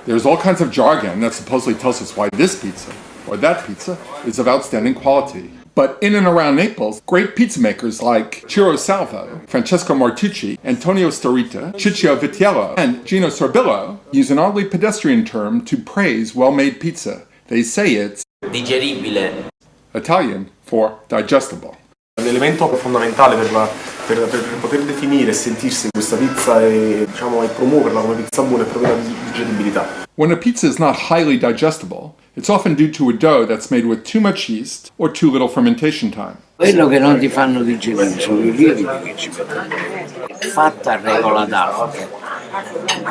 There's all kinds of jargon that supposedly tells us why this pizza or that pizza is of outstanding quality. But in and around Naples, great pizza makers like Ciro Salvo, Francesco Martucci, Antonio Starita, Ciccio Vitiello, and Gino Sorbillo use an oddly pedestrian term to praise well-made pizza. They say it's digeribile, Italian for digestible. L'elemento fondamentale per poter definire e sentirsi questa pizza e, e promuoverla come pizza buona è proprio la digeribilità. When a pizza is not highly digestible, it's often due to a dough that's made with too much yeast or too little fermentation time. Quello che non ti fanno digerire sono i lieviti che ci mettono. È fatta a regola d'arte.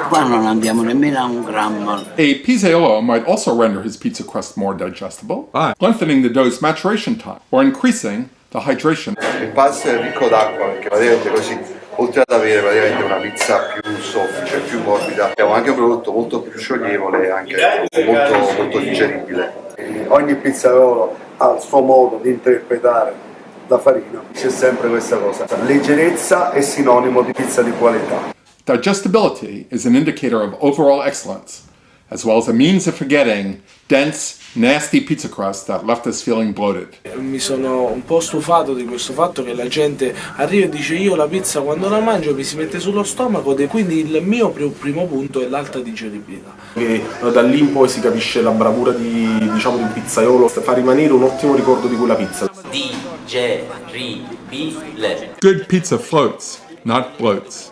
Qua non andiamo nemmeno a un grammo. A pizzaiolo might also render his pizza crust more digestible, lengthening the dough's maturation time or increasing the hydration. Il pasto è ricco d'acqua perché praticamente così, oltre ad avere praticamente una pizza più soffice, più morbida, abbiamo anche un prodotto molto più scioglievole e anche molto digeribile. Ogni pizzaiolo ha il suo modo di interpretare la farina. C'è sempre questa cosa. Leggerezza è sinonimo di pizza di qualità. Digestibility is an indicator of overall excellence, as well as a means of forgetting dense, nasty pizza crust that left us feeling bloated. Mi sono un po' stufato di questo fatto che la gente arriva e dice io la pizza quando la mangio mi si mette sullo stomaco, e quindi il mio primo punto è l'alta digeribilità. E da lì in poi si capisce la bravura di un pizzaiolo, fa rimanere un ottimo ricordo di quella pizza. digeribile. Good pizza floats, not bloats.